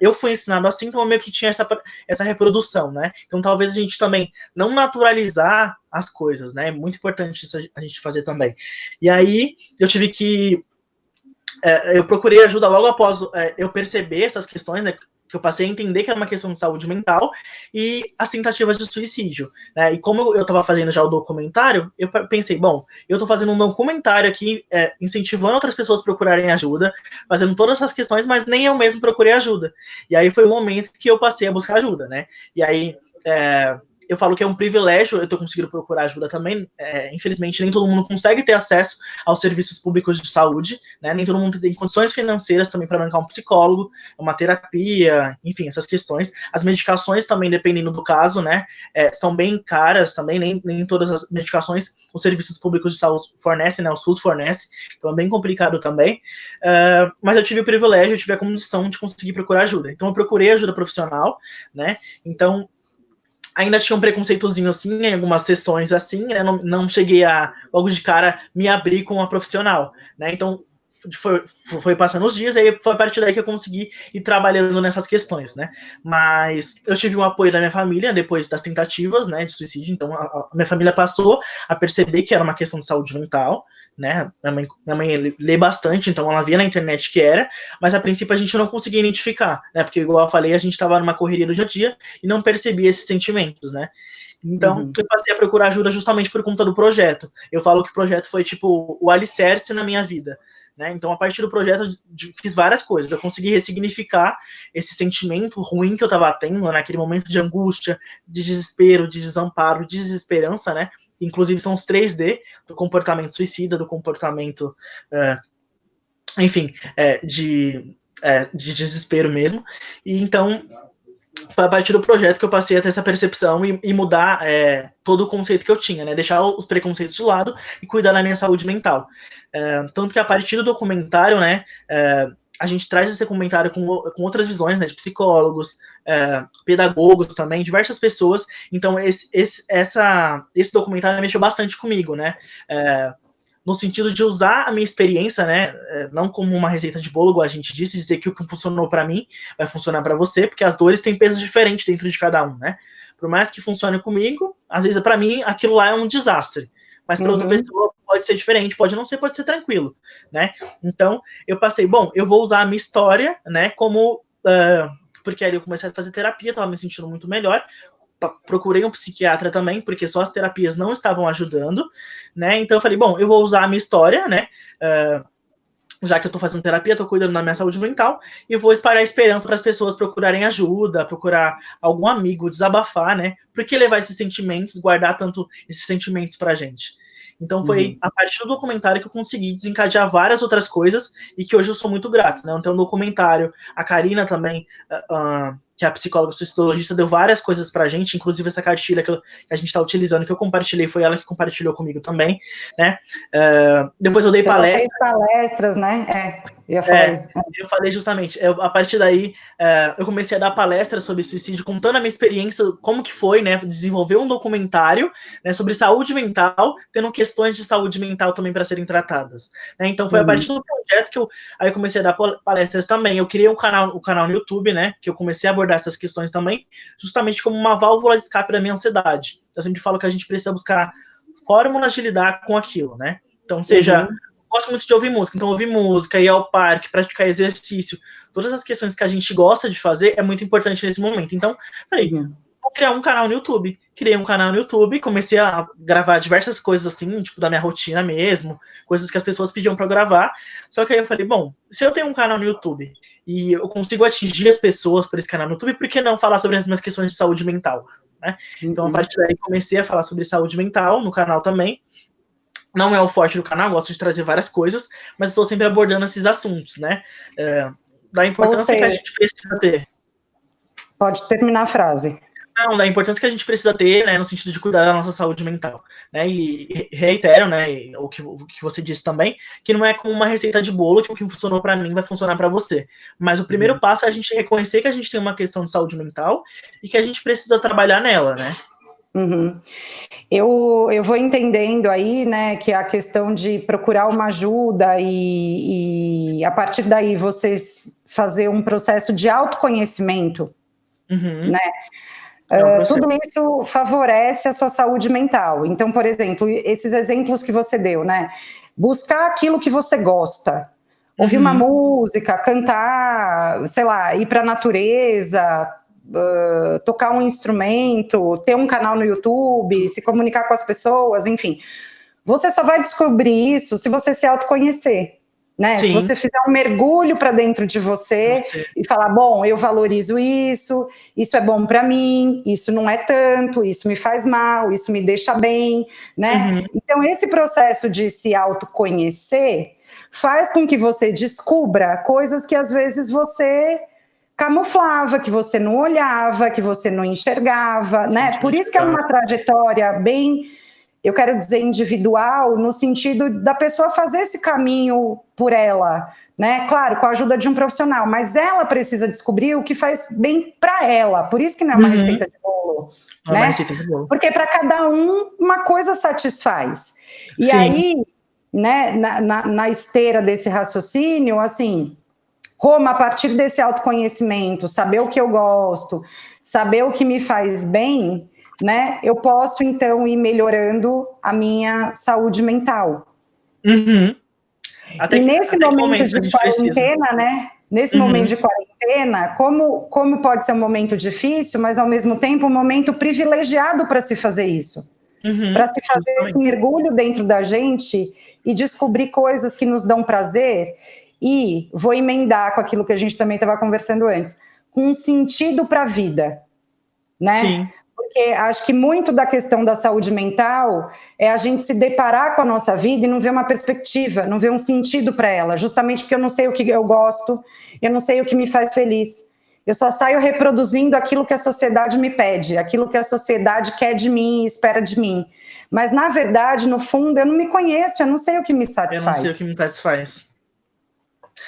eu fui ensinado assim, então eu meio que tinha essa reprodução, né? Então, talvez a gente também não naturalizar as coisas, né? É muito importante isso a gente fazer também. E aí, eu tive que eu procurei ajuda logo após eu perceber essas questões, né, que eu passei a entender que era uma questão de saúde mental e as tentativas de suicídio. Né? E como eu estava fazendo já o documentário, eu pensei, bom, eu estou fazendo um documentário aqui incentivando outras pessoas a procurarem ajuda, fazendo todas essas questões, mas nem eu mesmo procurei ajuda. E aí foi o momento que eu passei a buscar ajuda, né? E aí eu falo que é um privilégio, eu estou conseguindo procurar ajuda também. Infelizmente, nem todo mundo consegue ter acesso aos serviços públicos de saúde, né? Nem todo mundo tem condições financeiras também para bancar um psicólogo, uma terapia, enfim, essas questões. As medicações também, dependendo do caso, né? São bem caras também, nem todas as medicações os serviços públicos de saúde fornecem, né? O SUS fornece, então é bem complicado também. Mas eu tive o privilégio, eu tive a condição de conseguir procurar ajuda. Então eu procurei ajuda profissional, né? Então ainda tinha um preconceitozinho assim, em algumas sessões assim, né? Não cheguei a, logo de cara, me abrir com uma profissional, né? Então, foi passando os dias, aí foi a partir daí que eu consegui ir trabalhando nessas questões, né? Mas eu tive um apoio da minha família depois das tentativas, né, de suicídio, então a minha família passou a perceber que era uma questão de saúde mental, né? Minha mãe lê bastante, então ela via na internet que era, mas a princípio a gente não conseguia identificar, né? Porque, igual eu falei, a gente estava numa correria do dia a dia e não percebia esses sentimentos, né? Então, eu passei a procurar ajuda justamente por conta do projeto. Eu falo que o projeto foi, tipo, o alicerce na minha vida, né? Então, a partir do projeto, eu fiz várias coisas. Eu consegui ressignificar esse sentimento ruim que eu estava tendo, naquele momento de angústia, de desespero, de desamparo, de desesperança, né? Inclusive, são os 3D do comportamento suicida, do comportamento, enfim, de desespero mesmo. E então, foi a partir do projeto que eu passei a ter essa percepção e mudar todo o conceito que eu tinha, né? Deixar os preconceitos de lado e cuidar da minha saúde mental. Tanto que a partir do documentário, né, a gente traz esse documentário com outras visões, né, de psicólogos, pedagogos também, diversas pessoas. Então, esse documentário mexeu bastante comigo, né? No sentido de usar a minha experiência, né, não como uma receita de bolo, igual a gente disse, dizer que o que funcionou para mim vai funcionar para você, porque as dores têm peso diferente dentro de cada um, né? Por mais que funcione comigo, às vezes para mim aquilo lá é um desastre, mas para outra pessoa pode ser diferente, pode não ser, pode ser tranquilo, né? Então eu passei, bom, eu vou usar a minha história, né, como porque aí eu comecei a fazer terapia, estava me sentindo muito melhor. Procurei um psiquiatra também, porque só as terapias não estavam ajudando, né? Então eu falei, bom, eu vou usar a minha história, né? Já que eu tô fazendo terapia, tô cuidando da minha saúde mental, e vou espalhar esperança para as pessoas procurarem ajuda, procurar algum amigo, desabafar, né? Por que levar esses sentimentos, guardar tanto esses sentimentos pra gente? Então foi a partir do documentário que eu consegui desencadear várias outras coisas e que hoje eu sou muito grato, né? Então, o documentário, a Karina também, que é a psicóloga suicidologista, deu várias coisas pra gente, inclusive essa cartilha que a gente tá utilizando, que eu compartilhei, foi ela que compartilhou comigo também, né? Depois eu dei palestras. Você fez palestras, né? Eu falei justamente, a partir daí, eu comecei a dar palestras sobre suicídio, contando a minha experiência, como que foi, né, desenvolver um documentário, né, sobre saúde mental, tendo questões de saúde mental também para serem tratadas, né? Então foi a partir do projeto que eu comecei a dar palestras também. Eu criei o canal no YouTube, né, que eu comecei a abordar essas questões também, justamente como uma válvula de escape da minha ansiedade. Eu sempre falo que a gente precisa buscar fórmulas de lidar com aquilo, né? Então, seja gosto muito de ouvir música, então ouvir música, ir ao parque, praticar exercício, todas as questões que a gente gosta de fazer é muito importante nesse momento. Então, falei, vou criar um canal no YouTube. Criei um canal no YouTube, comecei a gravar diversas coisas assim, tipo, da minha rotina mesmo, coisas que as pessoas pediam para eu gravar. Só que aí eu falei, bom, se eu tenho um canal no YouTube e eu consigo atingir as pessoas por esse canal no YouTube, por que não falar sobre as minhas questões de saúde mental? Né? Então, a partir daí, comecei a falar sobre saúde mental no canal também. Não é o forte do canal, gosto de trazer várias coisas, mas estou sempre abordando esses assuntos, né? Da importância que a gente precisa ter. Pode terminar a frase. Não, da importância que a gente precisa ter, né, no sentido de cuidar da nossa saúde mental, né, e reitero, né, o que você disse também, que não é como uma receita de bolo que o que funcionou para mim vai funcionar para você, mas o primeiro passo é a gente reconhecer que a gente tem uma questão de saúde mental e que a gente precisa trabalhar nela, né. Uhum. Eu vou entendendo aí, né, que a questão de procurar uma ajuda e a partir daí vocês fazer um processo de autoconhecimento, Uhum. né, tudo isso favorece a sua saúde mental. Então, por exemplo, esses exemplos que você deu, né, buscar aquilo que você gosta, ouvir uma música, cantar, sei lá, ir para a natureza, tocar um instrumento, ter um canal no YouTube, se comunicar com as pessoas, enfim. Você só vai descobrir isso se você se autoconhecer, né? Sim. Se você fizer um mergulho para dentro de você e falar, bom, eu valorizo isso é bom para mim, isso não é tanto, isso me faz mal, isso me deixa bem, né? Então, esse processo de se autoconhecer faz com que você descubra coisas que às vezes você camuflava, que você não olhava, que você não enxergava, né? Por isso que é uma trajetória bem, eu quero dizer, individual, no sentido da pessoa fazer esse caminho por ela, né? Claro, com a ajuda de um profissional, mas ela precisa descobrir o que faz bem para ela. Por isso que não é uma receita de bolo, não né? É uma receita de bolo. Porque para cada um, uma coisa satisfaz. E Sim. aí, né, na esteira desse raciocínio, assim, como a partir desse autoconhecimento, saber o que eu gosto, saber o que me faz bem, né, eu posso então ir melhorando a minha saúde mental. Até e nesse momento de quarentena, né, nesse momento de quarentena, como pode ser um momento difícil, mas ao mesmo tempo um momento privilegiado para se fazer isso. Para se fazer esse mergulho dentro da gente e descobrir coisas que nos dão prazer. E vou emendar com aquilo que a gente também estava conversando antes, com um sentido para a vida, né? Sim. Porque acho que muito da questão da saúde mental é a gente se deparar com a nossa vida e não ver uma perspectiva, não ver um sentido para ela, justamente porque eu não sei o que eu gosto, eu não sei o que me faz feliz. Eu só saio reproduzindo aquilo que a sociedade me pede, aquilo que a sociedade quer de mim e espera de mim. Mas, na verdade, no fundo, eu não me conheço, eu não sei o que me satisfaz. Eu não sei o que me satisfaz.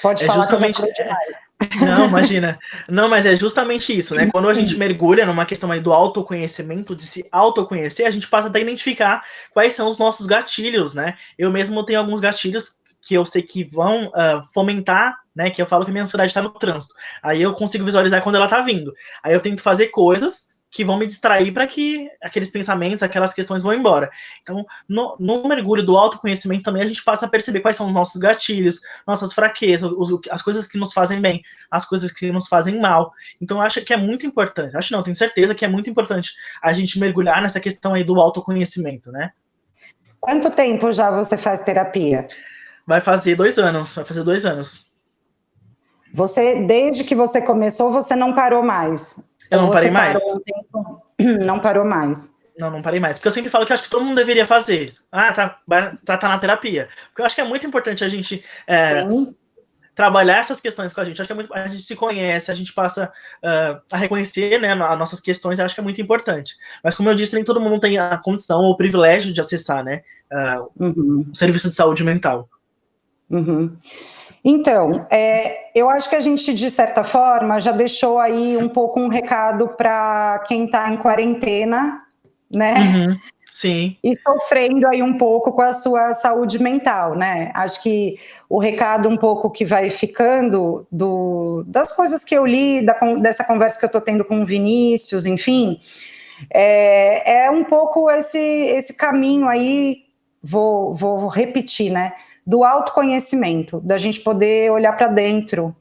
Pode falar justamente, que eu já falei demais. Não, imagina. Não, mas é justamente isso, né? Quando a gente mergulha numa questão aí do autoconhecimento, de se autoconhecer, a gente passa até a identificar quais são os nossos gatilhos, né? Eu mesmo tenho alguns gatilhos que eu sei que vão fomentar, né? Que eu falo que a minha ansiedade está no trânsito. Aí eu consigo visualizar quando ela tá vindo. Aí eu tento fazer coisas que vão me distrair para que aqueles pensamentos, aquelas questões vão embora. Então, no mergulho do autoconhecimento também a gente passa a perceber quais são os nossos gatilhos, nossas fraquezas, as coisas que nos fazem bem, as coisas que nos fazem mal. Então, eu acho que é muito importante, acho não, tenho certeza que é muito importante a gente mergulhar nessa questão aí do autoconhecimento, né? Quanto tempo já você faz terapia? Vai fazer 2 anos, Você, desde que você começou, você não parou mais? Eu não parei mais. Parou um tempo, não parou mais. Não parei mais. Porque eu sempre falo que eu acho que todo mundo deveria fazer. Tá na terapia. Porque eu acho que é muito importante a gente trabalhar essas questões com a gente. Acho que a gente se conhece, a gente passa a reconhecer, né, as nossas questões, eu acho que é muito importante. Mas como eu disse, nem todo mundo tem a condição ou o privilégio de acessar, né, o serviço de saúde mental. Então, eu acho que a gente, de certa forma, já deixou aí um pouco um recado para quem está em quarentena, né? Sim. E sofrendo aí um pouco com a sua saúde mental, né? Acho que o recado um pouco que vai ficando das coisas que eu li, dessa conversa que eu estou tendo com o Vinícius, enfim, é um pouco esse caminho aí, vou repetir, né? Do autoconhecimento, da gente poder olhar para dentro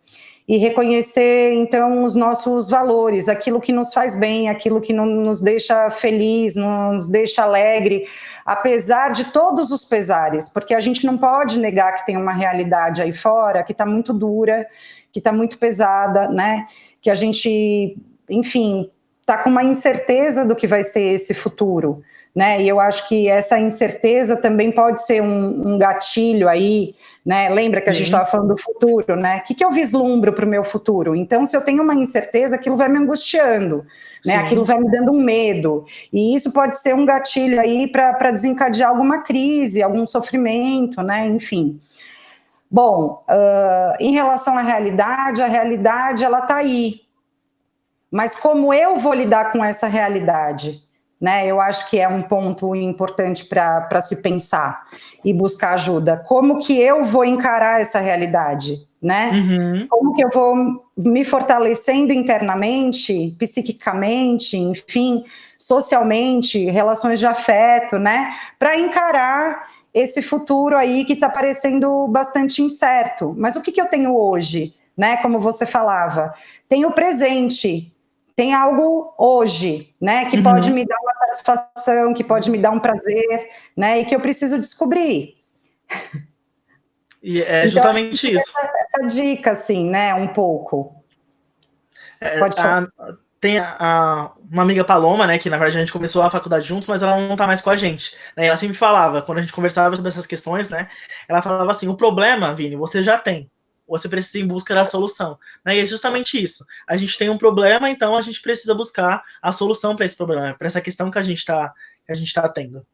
e reconhecer, então, os nossos valores, aquilo que nos faz bem, aquilo que não nos deixa feliz, nos deixa alegre, apesar de todos os pesares, porque a gente não pode negar que tem uma realidade aí fora que está muito dura, que está muito pesada, né? Que a gente, enfim, está com uma incerteza do que vai ser esse futuro, né? E eu acho que essa incerteza também pode ser um gatilho aí, né? Lembra que a gente estava falando do futuro, né? O que eu vislumbro para o meu futuro? Então, se eu tenho uma incerteza, aquilo vai me angustiando, né? Aquilo vai me dando um medo. E isso pode ser um gatilho aí para desencadear alguma crise, algum sofrimento, né? Enfim. Bom, em relação à realidade, a realidade ela está aí. Mas como eu vou lidar com essa realidade? Né? Eu acho que é um ponto importante para se pensar e buscar ajuda. Como que eu vou encarar essa realidade? Né? Como que eu vou me fortalecendo internamente, psiquicamente, enfim, socialmente, relações de afeto, né? Para encarar esse futuro aí que está parecendo bastante incerto. Mas o que eu tenho hoje? Né? Como você falava, tenho o presente. Tem algo hoje, né, que pode me dar uma satisfação, que pode me dar um prazer, né, e que eu preciso descobrir. E é justamente então, isso. Essa dica, assim, né, um pouco. Pode falar. Tem uma amiga Paloma, né, que na verdade a gente começou a faculdade juntos, mas ela não tá mais com a gente. Né, ela sempre falava, quando a gente conversava sobre essas questões, né, ela falava assim, o problema, Vini, você já tem. Você precisa ir em busca da solução. Né? E é justamente isso. A gente tem um problema, então a gente precisa buscar a solução para esse problema, para essa questão que a gente tá tendo.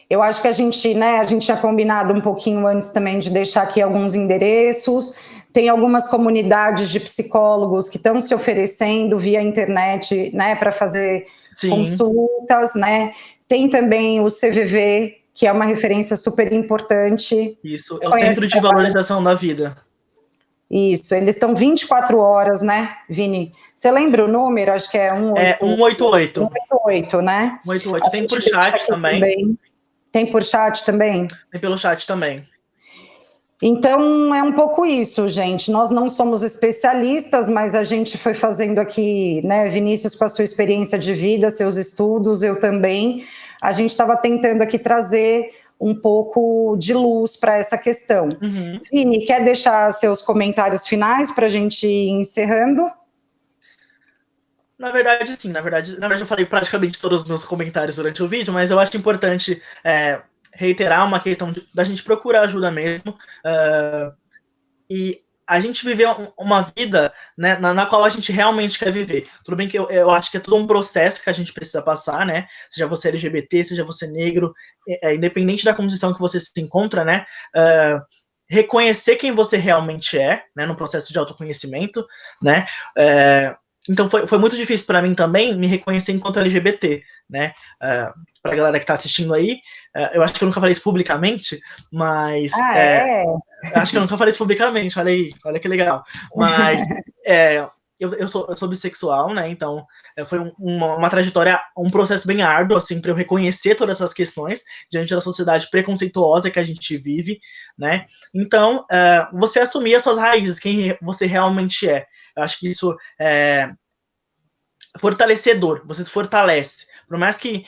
Eu acho que a gente tinha combinado um pouquinho antes também de deixar aqui alguns endereços. Tem algumas comunidades de psicólogos que estão se oferecendo via internet, né, para fazer consultas, né? Tem também o CVV, que é uma referência super importante. Isso, é o Centro de Valorização da Vida. Isso, eles estão 24 horas, né, Vini? Você lembra o número? Acho que é 188. 188, né? 188. Tem por chat também. Tem por chat também? Tem pelo chat também. Então, é um pouco isso, gente. Nós não somos especialistas, mas a gente foi fazendo aqui, né, Vinícius, com a sua experiência de vida, seus estudos, eu também. A gente estava tentando aqui trazer um pouco de luz para essa questão. Vini, quer deixar seus comentários finais para a gente ir encerrando? Na verdade, sim. Na verdade, eu falei praticamente todos os meus comentários durante o vídeo, mas eu acho importante reiterar uma questão da gente procurar ajuda mesmo. E a gente viver uma vida, né, na qual a gente realmente quer viver. Tudo bem que eu acho que é todo um processo que a gente precisa passar, né? Seja você LGBT, seja você negro, independente da condição que você se encontra, né? Reconhecer quem você realmente é, né? No processo de autoconhecimento, né? Então foi muito difícil para mim também me reconhecer enquanto LGBT, né? Para a galera que está assistindo aí, eu acho que eu nunca falei isso publicamente, mas acho que eu nunca falei isso publicamente. Olha aí, olha que legal. Mas eu sou bissexual, né? Então foi uma trajetória, um processo bem árduo, assim, para eu reconhecer todas essas questões diante da sociedade preconceituosa que a gente vive, né? Então você assumir as suas raízes, quem você realmente é. Eu acho que isso é fortalecedor, você se fortalece. Por mais que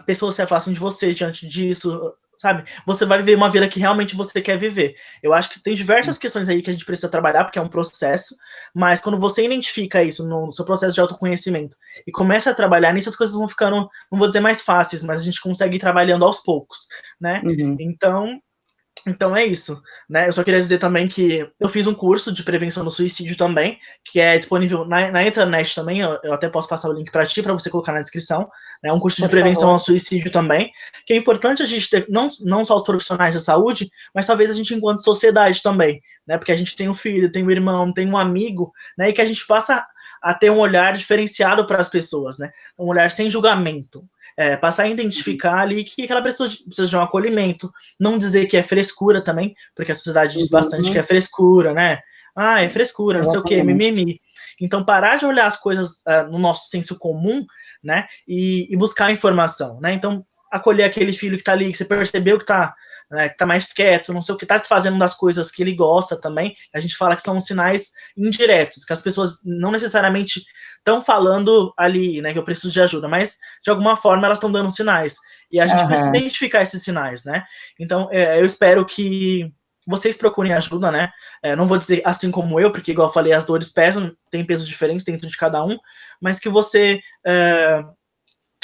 pessoas se afastem de você diante disso, sabe? Você vai viver uma vida que realmente você quer viver. Eu acho que tem diversas questões aí que a gente precisa trabalhar, porque é um processo, mas quando você identifica isso no seu processo de autoconhecimento e começa a trabalhar nisso, as coisas vão ficando, não vou dizer mais fáceis, mas a gente consegue ir trabalhando aos poucos, né? Então é isso, né? Eu só queria dizer também que eu fiz um curso de prevenção do suicídio também, que é disponível na internet também, eu até posso passar o link para ti, para você colocar na descrição, né? Um curso de prevenção ao suicídio também, que é importante a gente ter, não só os profissionais da saúde, mas talvez a gente enquanto sociedade também, né? Porque a gente tem um filho, tem um irmão, tem um amigo, né? E que a gente passa a ter um olhar diferenciado para as pessoas, né? Um olhar sem julgamento. Passar a identificar ali que aquela pessoa precisa de um acolhimento, não dizer que é frescura também, porque a sociedade diz bastante que é frescura, né? É frescura, não sei o que, mimimi. Então, parar de olhar as coisas no nosso senso comum, né? E buscar informação, né? Então, acolher aquele filho que tá ali, que você percebeu que tá mais quieto, não sei o que, tá desfazendo das coisas que ele gosta também. A gente fala que são sinais indiretos, que as pessoas não necessariamente estão falando ali, né, que eu preciso de ajuda, mas de alguma forma elas estão dando sinais. E a gente precisa identificar esses sinais, né? Então, eu espero que vocês procurem ajuda, né? Não vou dizer assim como eu, porque, igual eu falei, as dores pesam, tem pesos diferentes dentro de cada um, mas que você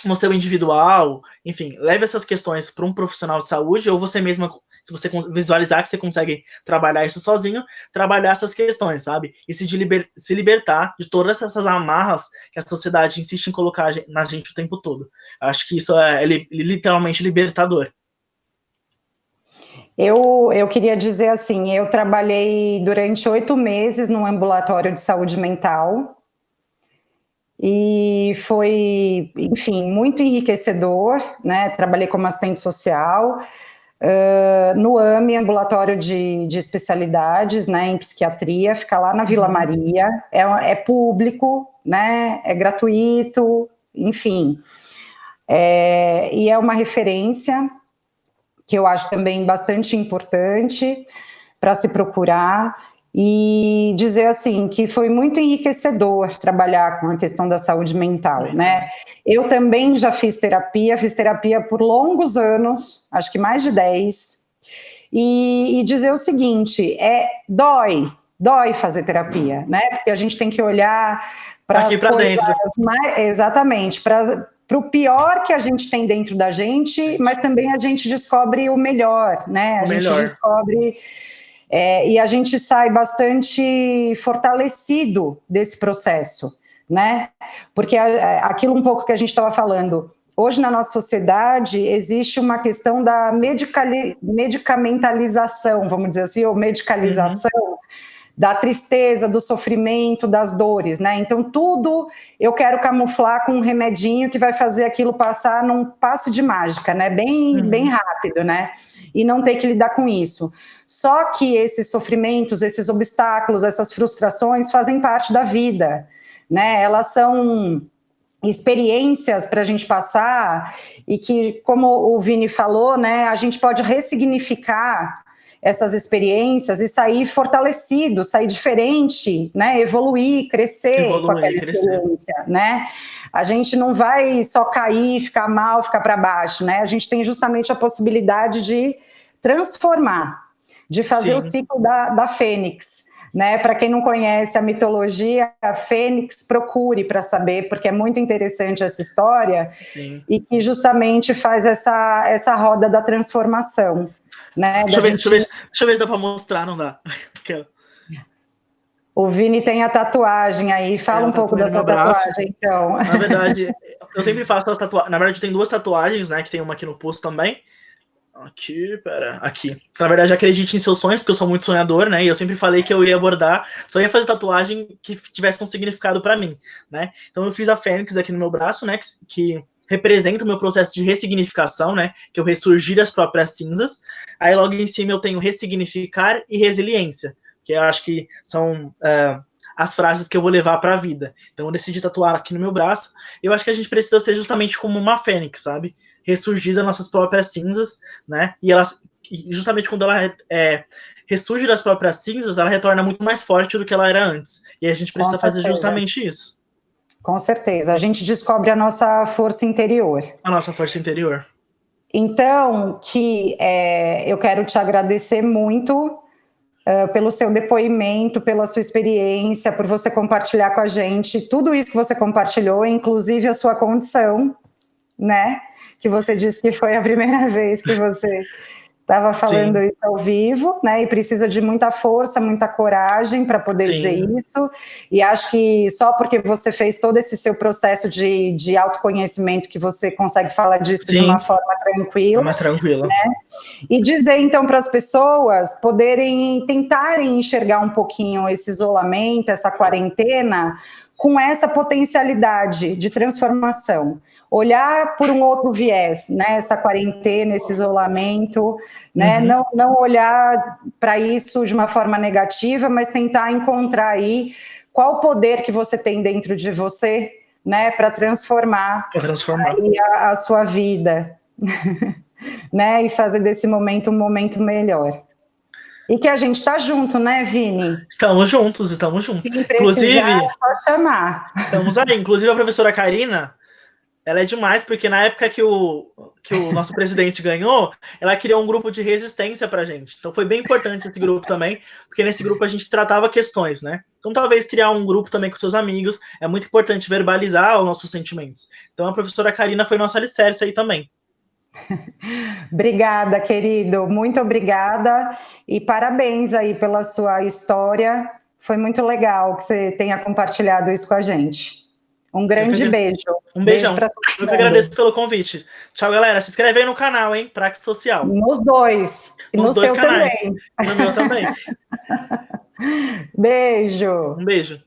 no seu individual, enfim, leve essas questões para um profissional de saúde, ou você mesma, se você visualizar que você consegue trabalhar isso sozinho, trabalhar essas questões, sabe? E se libertar de todas essas amarras que a sociedade insiste em colocar na gente o tempo todo. Acho que isso é literalmente libertador. Eu queria dizer assim, eu trabalhei durante 8 meses num ambulatório de saúde mental, e foi, enfim, muito enriquecedor, né? Trabalhei como assistente social, no AME, ambulatório de especialidades, né, em psiquiatria, fica lá na Vila Maria, é público, né, é gratuito, enfim, e é uma referência que eu acho também bastante importante para se procurar, e dizer assim, que foi muito enriquecedor trabalhar com a questão da saúde mental, né? Eu também já fiz terapia por longos anos, acho que mais de 10, e dizer o seguinte, dói fazer terapia, né? Porque a gente tem que olhar para aqui para dentro. Exatamente, para o pior que a gente tem dentro da gente, mas também a gente descobre o melhor, né? Gente descobre... e a gente sai bastante fortalecido desse processo, né? Porque aquilo um pouco que a gente estava falando, hoje na nossa sociedade existe uma questão da medicamentalização, vamos dizer assim, ou medicalização, da tristeza, do sofrimento, das dores, né? Então tudo eu quero camuflar com um remedinho que vai fazer aquilo passar num passe de mágica, né? Bem rápido, né? E não ter que lidar com isso. Só que esses sofrimentos, esses obstáculos, essas frustrações fazem parte da vida, né? Elas são experiências para a gente passar e que, como o Vini falou, né, a gente pode ressignificar essas experiências e sair fortalecido, sair diferente, né, evoluir, crescer com aquela experiência, né? A gente não vai só cair, ficar mal, ficar para baixo, né? A gente tem justamente a possibilidade de transformar, de fazer o ciclo da Fênix, né? Para quem não conhece a mitologia, a Fênix, procure para saber, porque é muito interessante essa história. Sim. E que justamente faz essa roda da transformação, né? Deixa eu ver se dá para mostrar, não dá. O Vini tem a tatuagem aí, fala um pouco da sua tatuagem, então. Na verdade, eu sempre faço as tatuagens. Na verdade, tem 2 tatuagens, né? Que tem uma aqui no pulso também. Aqui. Na verdade, acredite em seus sonhos, porque eu sou muito sonhador, né? E eu sempre falei que eu ia abordar, só ia fazer tatuagem que tivesse um significado para mim, né? Então eu fiz a Fênix aqui no meu braço, né? Que representa o meu processo de ressignificação, né? Que eu ressurgir das próprias cinzas. Aí logo em cima eu tenho ressignificar e resiliência, que eu acho que são as frases que eu vou levar para a vida. Então eu decidi tatuar aqui no meu braço. Eu acho que a gente precisa ser justamente como uma fênix, sabe? Ressurgir das nossas próprias cinzas, né? E justamente quando ela ressurge das próprias cinzas, ela retorna muito mais forte do que ela era antes. E a gente precisa fazer justamente isso. Com certeza. A gente descobre a nossa força interior. A nossa força interior. Então, eu quero te agradecer muito pelo seu depoimento, pela sua experiência, por você compartilhar com a gente tudo isso que você compartilhou, inclusive a sua condição, né? Que você disse que foi a primeira vez que você estava falando isso ao vivo, né? E precisa de muita força, muita coragem para poder dizer isso. E acho que só porque você fez todo esse seu processo de autoconhecimento que você consegue falar disso de uma forma tranquila. Mais tranquila. Né? E dizer, então, para as pessoas poderem tentarem enxergar um pouquinho esse isolamento, essa quarentena, com essa potencialidade de transformação. Olhar por um outro viés, né? Essa quarentena, esse isolamento, né? Não olhar para isso de uma forma negativa, mas tentar encontrar aí qual o poder que você tem dentro de você, né? Para transformar aí a sua vida, né? E fazer desse momento um momento melhor. E que a gente está junto, né, Vini? Estamos juntos. Se precisar, inclusive, é só chamar. Estamos aí. Inclusive, a professora Karina, Ela é demais, porque na época que o nosso presidente ganhou, ela criou um grupo de resistência pra gente. Então foi bem importante esse grupo também, porque nesse grupo a gente tratava questões, né? Então talvez criar um grupo também com seus amigos, é muito importante verbalizar os nossos sentimentos. Então a professora Karina foi nossa alicerce aí também. Obrigada, querido, muito obrigada e parabéns aí pela sua história. Foi muito legal que você tenha compartilhado isso com a gente. Um grande beijo. Um beijão. Beijo para todo Eu mundo. que agradeço pelo convite. Tchau, galera. Se inscreve aí no canal, hein? Praxe Social. Nos dois. E Nos no dois seu canais. também. E no meu também. Beijo. Um beijo.